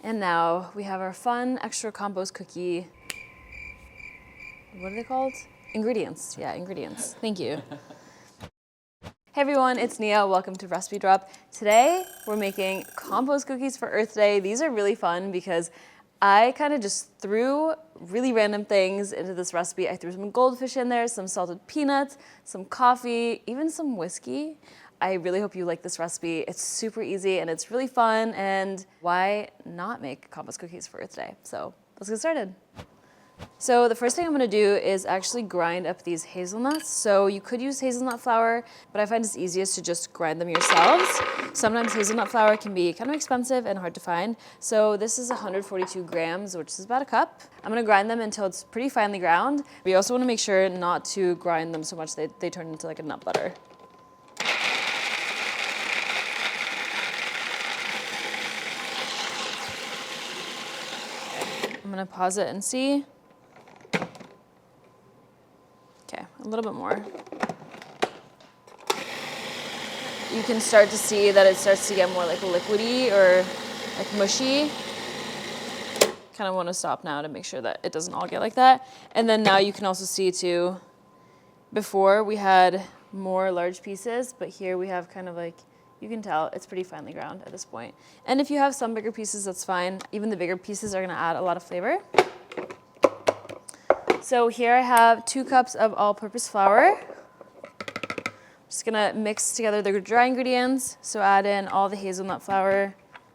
And now we have our fun extra compost cookie. What are they called? Ingredients. Yeah, ingredients. Thank you. Hey everyone, it's Nea. Welcome to Recipe Drop. Today we're making compost cookies for Earth Day. These are really fun because I kind of just threw really random things into this recipe. I threw some goldfish in there, some salted peanuts, some coffee, even some whiskey. I really hope you like this recipe. It's super easy and it's really fun, and why not make compost cookies for Earth Day? So let's get started. So the first thing I'm gonna do is actually grind up these hazelnuts. So you could use hazelnut flour, but I find it's easiest to just grind them yourselves. Sometimes hazelnut flour can be kind of expensive and hard to find. So this is 142 grams, which is about a cup. I'm gonna grind them until it's pretty finely ground. We also wanna make sure not to grind them so much that they turn into like a nut butter. I'm gonna pause it and see. Okay, a little bit more. You can start to see that it starts to get more like liquidy or like mushy. Kind of want to stop now to make sure that it doesn't all get like that. And then now you can also see too, before we had more large pieces, but here we have kind of like, you can tell it's pretty finely ground at this point. And if you have some bigger pieces, that's fine. Even the bigger pieces are gonna add a lot of flavor. So here I have 2 cups of all-purpose flour. Just gonna mix together the dry ingredients. So add in all the hazelnut flour.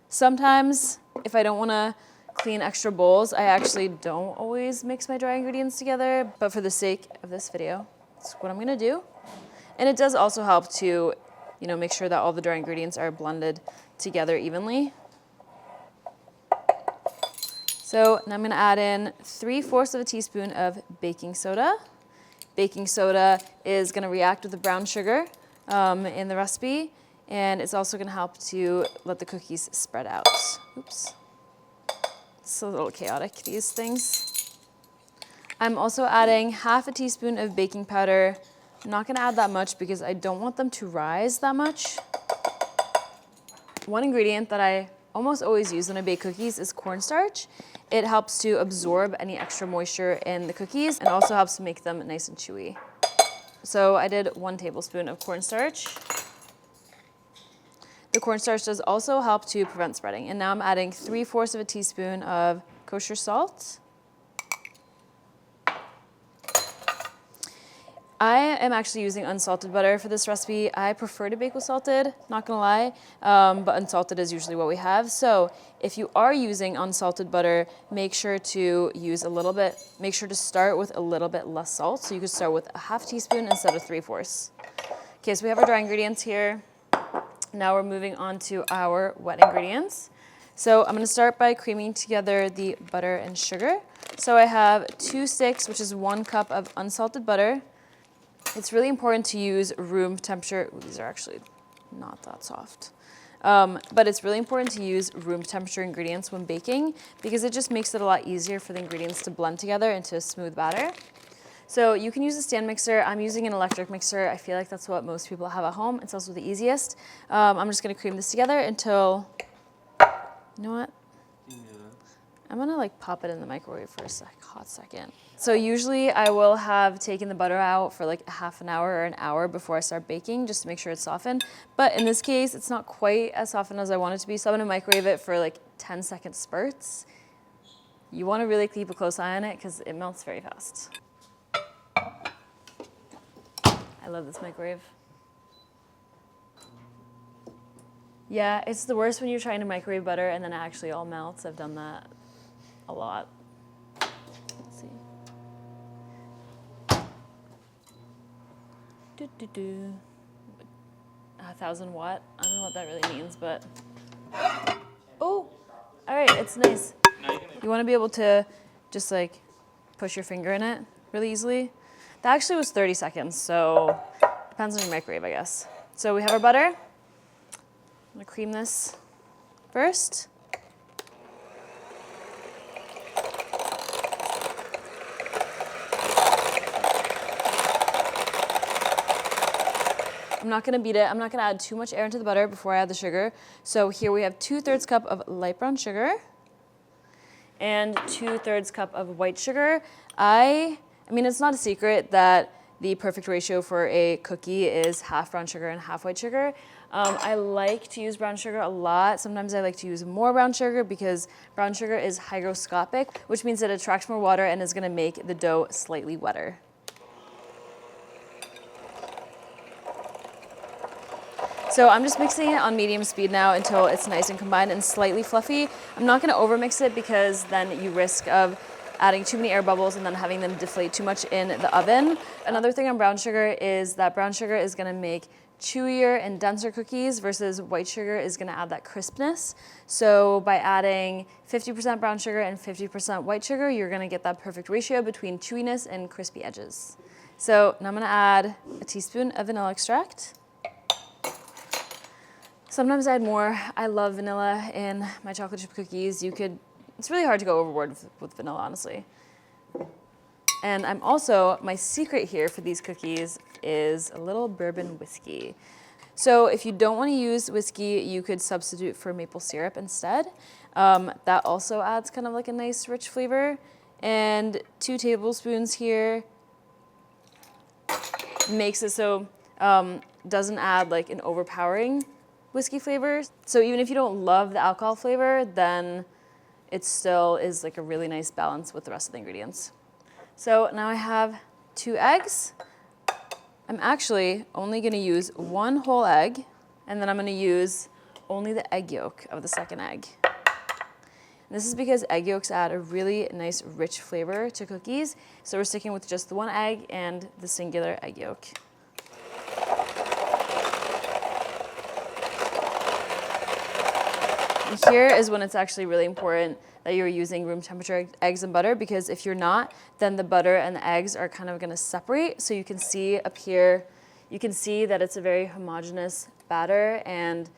Sometimes, if I don't wanna clean extra bowls, I actually don't always mix my dry ingredients together, but for the sake of this video, that's what I'm gonna do. And it does also help to, make sure that all the dry ingredients are blended together evenly. So now I'm gonna add in 3/4 of a teaspoon of baking soda. Baking soda is gonna react with the brown sugar in the recipe, and it's also gonna help to let the cookies spread out. Oops. It's a little chaotic, these things. I'm also adding 1/2 teaspoon of baking powder. I'm not gonna add that much because I don't want them to rise that much. One ingredient that I almost always use when I bake cookies is cornstarch. It helps to absorb any extra moisture in the cookies and also helps to make them nice and chewy. So I did 1 tablespoon of cornstarch. The cornstarch does also help to prevent spreading. And now I'm adding 3/4 of a teaspoon of kosher salt. I am actually using unsalted butter for this recipe. I prefer to bake with salted, not gonna lie, but unsalted is usually what we have. So if you are using unsalted butter, make sure to start with a little bit less salt. So you could start with 1/2 teaspoon instead of 3/4. Okay, so we have our dry ingredients here. Now we're moving on to our wet ingredients. So I'm gonna start by creaming together the butter and sugar. So I have 2 sticks, which is 1 cup of unsalted butter. It's really important to use room temperature. Ooh, these are actually not that soft. But it's really important to use room temperature ingredients when baking because it just makes it a lot easier for the ingredients to blend together into a smooth batter. So you can use a stand mixer. I'm using an electric mixer. I feel like that's what most people have at home. It's also the easiest. I'm just gonna cream this together until, you know what? I'm gonna pop it in the microwave for a hot second. So usually I will have taken the butter out for like 1/2 hour or an hour before I start baking just to make sure it's softened. But in this case, it's not quite as softened as I want it to be. So I'm gonna microwave it for like 10-second spurts. You wanna really keep a close eye on it because it melts very fast. I love this microwave. Yeah, it's the worst when you're trying to microwave butter and then it actually all melts. I've done that a lot. Let's see. 1,000 watt. I don't know what that really means, but. Oh, all right, it's nice. You want to be able to just push your finger in it really easily. That actually was 30 seconds, so depends on your microwave, I guess. So we have our butter. I'm gonna cream this first. I'm not gonna beat it. I'm not gonna add too much air into the butter before I add the sugar. So here we have 2/3 cup of light brown sugar. and 2/3 cup of white sugar. I mean, it's not a secret that the perfect ratio for a cookie is half brown sugar and half white sugar. I like to use brown sugar a lot. Sometimes I like to use more brown sugar because brown sugar is hygroscopic, which means it attracts more water and is gonna make the dough slightly wetter. So I'm just mixing it on medium speed now until it's nice and combined and slightly fluffy. I'm not gonna overmix it because then you risk of adding too many air bubbles and then having them deflate too much in the oven. Another thing on brown sugar is that brown sugar is gonna make chewier and denser cookies versus white sugar is gonna add that crispness. So by adding 50% brown sugar and 50% white sugar, you're gonna get that perfect ratio between chewiness and crispy edges. So now I'm gonna add a teaspoon of vanilla extract. Sometimes I add more. I love vanilla in my chocolate chip cookies. It's really hard to go overboard with vanilla, honestly. And my secret here for these cookies is a little bourbon whiskey. So if you don't want to use whiskey, you could substitute for maple syrup instead. That also adds kind of like a nice rich flavor. And 2 tablespoons here makes it so doesn't add like an overpowering whiskey flavor. So even if you don't love the alcohol flavor, then it still is like a really nice balance with the rest of the ingredients. So now I have 2 eggs. I'm actually only gonna use 1 whole egg, and then I'm gonna use only the egg yolk of the second egg. And this is because egg yolks add a really nice rich flavor to cookies. So we're sticking with just the 1 egg and the singular egg yolk. And here is when it's actually really important that you're using room temperature eggs and butter, because if you're not, then the butter and the eggs are kind of gonna separate. So you can see up here, you can see that it's a very homogeneous batter and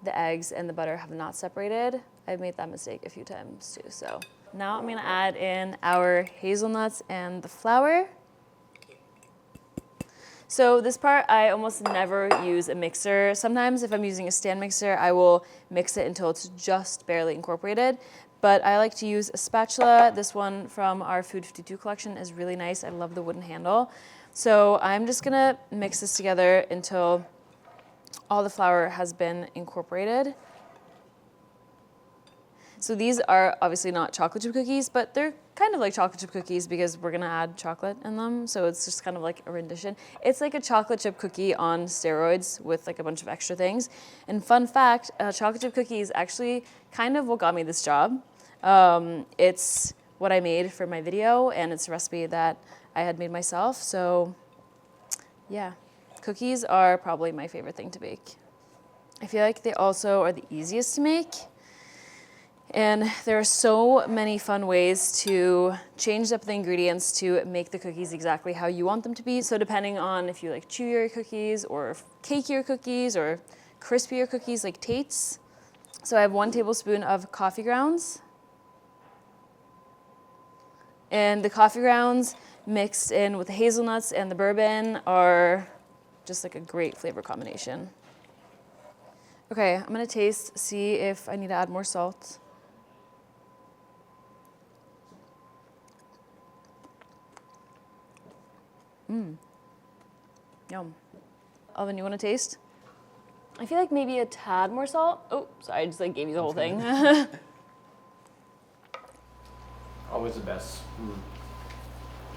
the eggs and the butter have not separated. I've made that mistake a few times too. So now I'm gonna add in our hazelnuts and the flour. So this part, I almost never use a mixer. Sometimes if I'm using a stand mixer, I will mix it until it's just barely incorporated. But I like to use a spatula. This one from our Food52 collection is really nice. I love the wooden handle. So I'm just gonna mix this together until all the flour has been incorporated. So these are obviously not chocolate chip cookies, but they're kind of like chocolate chip cookies because we're gonna add chocolate in them. So it's just kind of like a rendition. It's like a chocolate chip cookie on steroids with like a bunch of extra things. And fun fact, chocolate chip cookies actually kind of what got me this job. It's what I made for my video, and it's a recipe that I had made myself. So yeah, cookies are probably my favorite thing to bake. I feel like they also are the easiest to make. And there are so many fun ways to change up the ingredients to make the cookies exactly how you want them to be. So depending on if you like chewier cookies or cakier cookies or crispier cookies like Tate's. So I have 1 tablespoon of coffee grounds. And the coffee grounds mixed in with the hazelnuts and the bourbon are just like a great flavor combination. Okay, I'm gonna taste, see if I need to add more salt. Yum. Alvin, you want to taste? I feel like maybe a tad more salt. Oh, sorry, I just like gave you the whole thing. Always the best.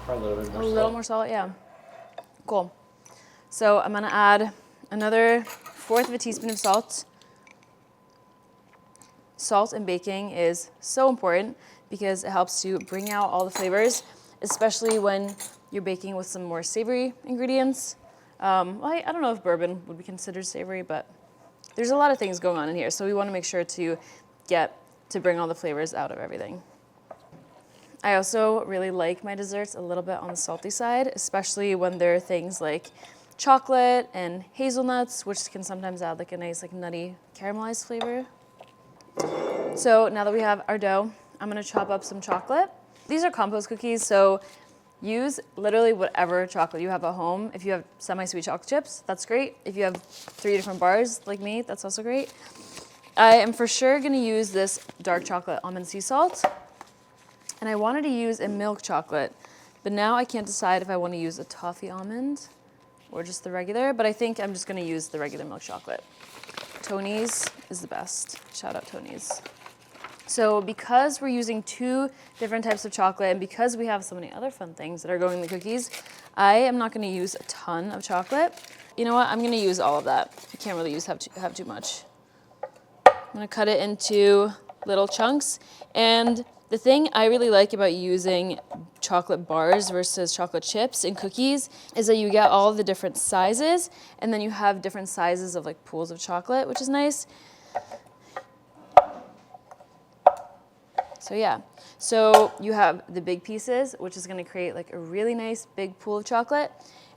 Probably a little bit more A salt. little more salt, yeah. Cool. So I'm gonna add another 1/4 of a teaspoon of salt. Salt in baking is so important because it helps to bring out all the flavors, especially when you're baking with some more savory ingredients. Well, I don't know if bourbon would be considered savory, but there's a lot of things going on in here, so we want to make sure to bring all the flavors out of everything. I also really like my desserts a little bit on the salty side, especially when there are things like chocolate and hazelnuts, which can sometimes add like a nice like nutty caramelized flavor. So now that we have our dough, I'm gonna chop up some chocolate. These are compost cookies, so use literally whatever chocolate you have at home. If you have semi-sweet chocolate chips, that's great. If you have 3 different bars like me, that's also great. I am for sure gonna use this dark chocolate almond sea salt. And I wanted to use a milk chocolate, but now I can't decide if I want to use a toffee almond or just the regular, but I think I'm just going to use the regular milk chocolate. Tony's is the best. Shout out Tony's. So because we're using 2 different types of chocolate and because we have so many other fun things that are going in the cookies, I am not going to use a ton of chocolate. You know what? I'm going to use all of that. You can't really have too much. I'm going to cut it into little chunks. And the thing I really like about using chocolate bars versus chocolate chips in cookies is that you get all the different sizes, and then you have different sizes of like pools of chocolate, which is nice. So yeah, so you have the big pieces, which is going to create like a really nice big pool of chocolate.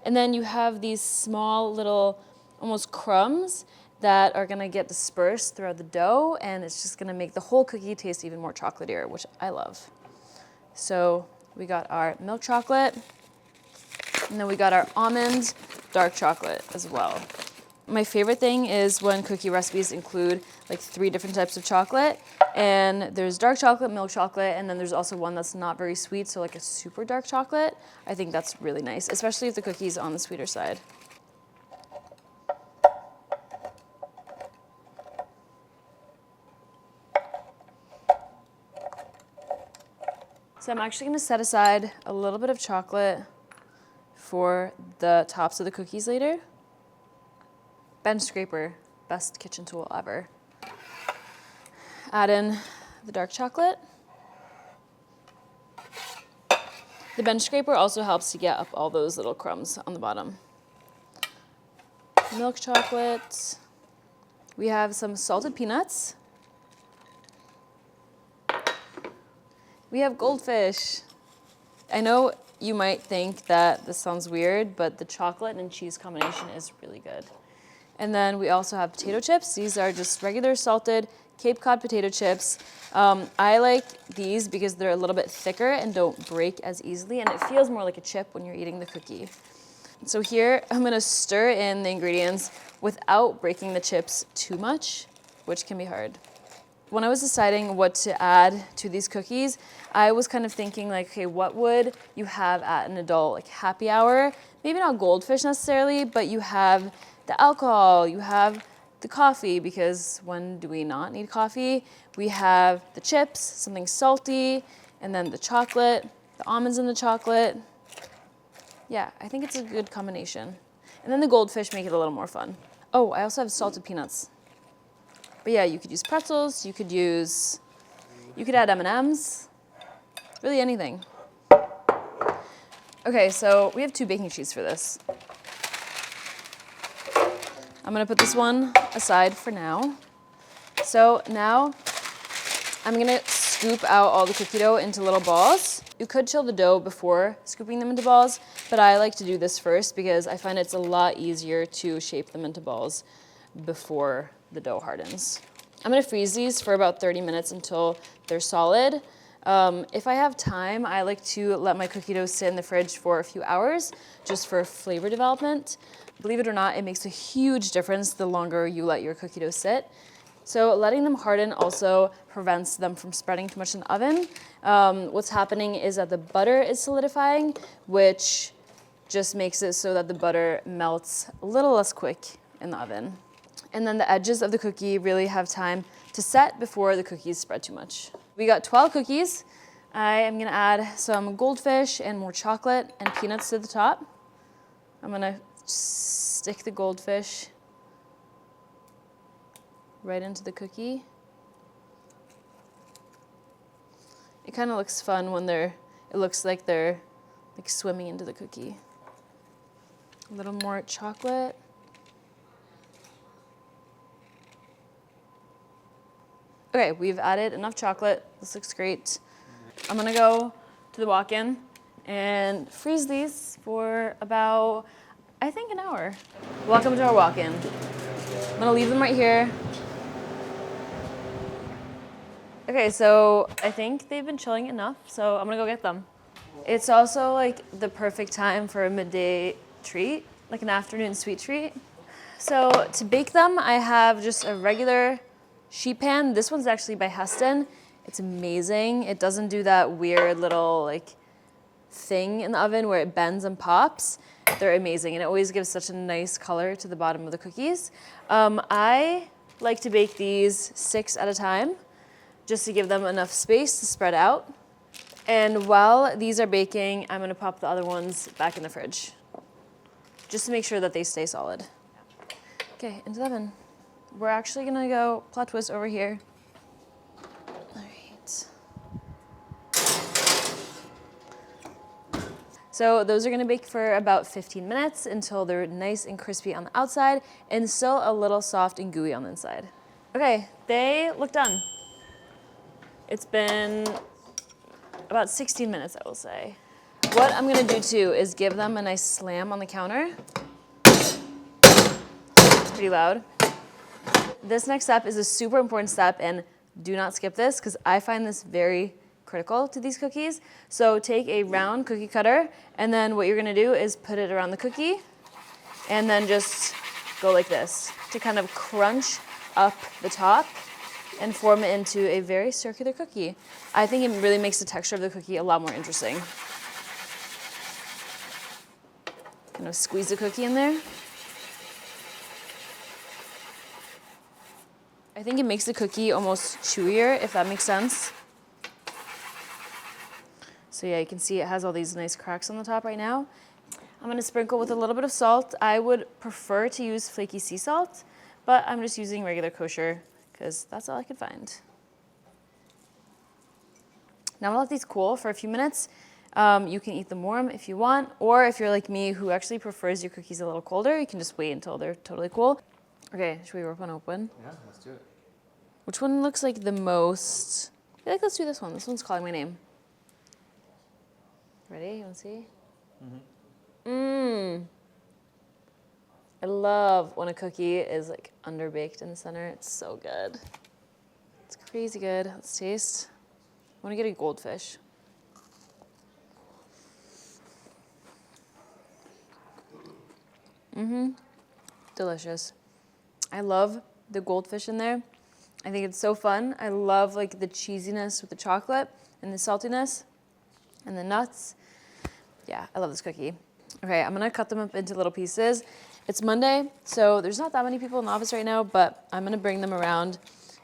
And then you have these small little almost crumbs that are going to get dispersed throughout the dough, and it's just going to make the whole cookie taste even more chocolatier, which I love. So we got our milk chocolate, and then we got our almond dark chocolate as well. My favorite thing is when cookie recipes include like 3 different types of chocolate, and there's dark chocolate, milk chocolate, and then there's also one that's not very sweet, so like a super dark chocolate. I think that's really nice, especially if the cookie's on the sweeter side. So I'm actually gonna set aside a little bit of chocolate for the tops of the cookies later. Bench scraper, best kitchen tool ever. Add in the dark chocolate. The bench scraper also helps to get up all those little crumbs on the bottom. Milk chocolate. We have some salted peanuts. We have goldfish. I know you might think that this sounds weird, but the chocolate and cheese combination is really good. And then we also have potato chips. These are just regular salted Cape Cod potato chips. I like these because they're a little bit thicker and don't break as easily, and it feels more like a chip when you're eating the cookie. So here I'm gonna stir in the ingredients without breaking the chips too much, which can be hard. When I was deciding what to add to these cookies, I was kind of thinking like, okay, what would you have at an adult like happy hour? Maybe not goldfish necessarily, but you have the alcohol, you have the coffee, because when do we not need coffee? We have the chips, something salty, and then the chocolate, the almonds in the chocolate. Yeah, I think it's a good combination. And then the goldfish make it a little more fun. Oh, I also have salted peanuts. But yeah, you could use pretzels, you could add M&Ms, really anything. Okay, so we have 2 baking sheets for this. I'm gonna put this one aside for now. So now I'm gonna scoop out all the cookie dough into little balls. You could chill the dough before scooping them into balls, but I like to do this first because I find it's a lot easier to shape them into balls before the dough hardens. I'm gonna freeze these for about 30 minutes until they're solid. If I have time, I like to let my cookie dough sit in the fridge for a few hours just for flavor development. Believe it or not, it makes a huge difference the longer you let your cookie dough sit. So letting them harden also prevents them from spreading too much in the oven. What's happening is that the butter is solidifying, which just makes it so that the butter melts a little less quick in the oven. And then the edges of the cookie really have time to set before the cookies spread too much. We got 12 cookies. I am gonna add some goldfish and more chocolate and peanuts to the top. I'm gonna stick the goldfish right into the cookie. It kind of looks fun when it looks like they're like swimming into the cookie. A little more chocolate. Okay, we've added enough chocolate. This looks great. I'm gonna go to the walk-in and freeze these for about, I think, an hour. Welcome to our walk-in. I'm gonna leave them right here. Okay, so I think they've been chilling enough, so I'm gonna go get them. It's also like the perfect time for a midday treat, like an afternoon sweet treat. So to bake them, I have just a regular sheet pan. This one's actually by Heston. It's amazing. It doesn't do that weird little like thing in the oven where it bends and pops. They're amazing, and it always gives such a nice color to the bottom of the cookies. I like to bake these 6 at a time, just to give them enough space to spread out. And while these are baking, I'm gonna pop the other ones back in the fridge, just to make sure that they stay solid. Okay, into the oven. We're actually gonna go plot twist over here. All right. So those are gonna bake for about 15 minutes until they're nice and crispy on the outside and still a little soft and gooey on the inside. Okay, they look done. It's been about 16 minutes, I will say. What I'm gonna do too is give them a nice slam on the counter. It's pretty loud. This next step is a super important step, and do not skip this because I find this very critical to these cookies. So take a round cookie cutter, and then what you're gonna do is put it around the cookie, and then just go like this to kind of crunch up the top and form it into a very circular cookie. I think it really makes the texture of the cookie a lot more interesting. Kind of squeeze the cookie in there. I think it makes the cookie almost chewier, if that makes sense. So yeah, you can see it has all these nice cracks on the top right now. I'm gonna sprinkle with a little bit of salt. I would prefer to use flaky sea salt, but I'm just using regular kosher because that's all I could find. Now I'm gonna let these cool for a few minutes. You can eat them warm if you want, or if you're like me who actually prefers your cookies a little colder, you can just wait until they're totally cool. Okay, should we rip one open? Yeah, let's do it. Which one looks like the most? I feel like let's do this one. This one's calling my name. Ready? You wanna see? I love when a cookie is like underbaked in the center. It's so good. It's crazy good. Let's taste. I wanna get a goldfish. Delicious. I love the goldfish in there. I think it's so fun. I love like the cheesiness with the chocolate and the saltiness and the nuts. Yeah, I love this cookie. Okay, I'm gonna cut them up into little pieces. It's Monday, so there's not that many people in the office right now, but I'm gonna bring them around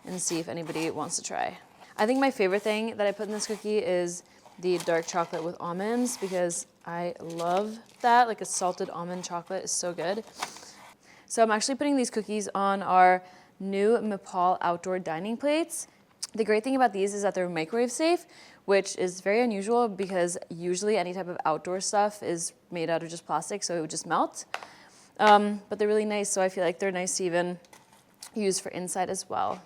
and see if anybody wants to try. I think my favorite thing that I put in this cookie is the dark chocolate with almonds because I love that. Like a salted almond chocolate is so good. So I'm actually putting these cookies on our new Maple outdoor dining plates. The great thing about these is that they're microwave safe, which is very unusual because usually any type of outdoor stuff is made out of just plastic, so it would just melt. But they're really nice, so I feel like they're nice to even use for inside as well.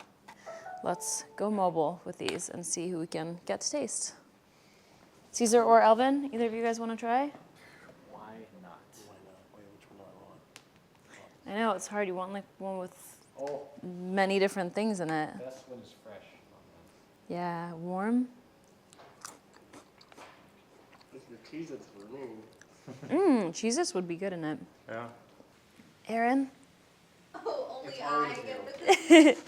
Let's go mobile with these and see who we can get to taste. Caesar or Alvin, either of you guys want to try? Why not? Wait, which one do I want? I know, it's hard. You want like one with many different things in it. Best one is fresh. Yeah, warm. If your Cheez-Its for me. Cheez-Its would be good in it. Yeah. Aaron? Oh, only It's I always get you. the cookies.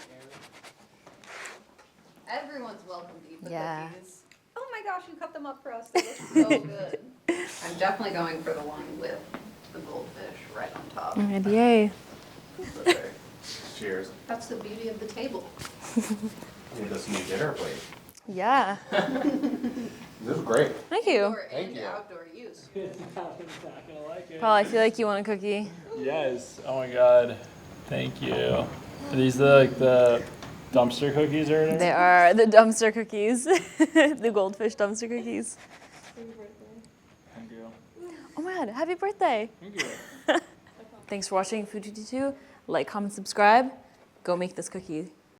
Everyone's welcome to eat the Yeah. cookies. Oh my gosh, you cut them up for us. They look so good. I'm definitely going for the one with the goldfish right on top. And yay. Okay. Cheers. That's the beauty of the table. Need this new dinner plate. Yeah. This is great. Thank you. Indoor Thank and you. outdoor use. Not gonna like it. Paul, I feel like you want a cookie. Yes. Oh my god. Thank you. Are these the dumpster cookies or whatever? They are the dumpster cookies. The goldfish dumpster cookies. Thank you. Oh my god, happy birthday. Thank you. Thanks for watching Food52. Like, comment, subscribe. Go make this cookie.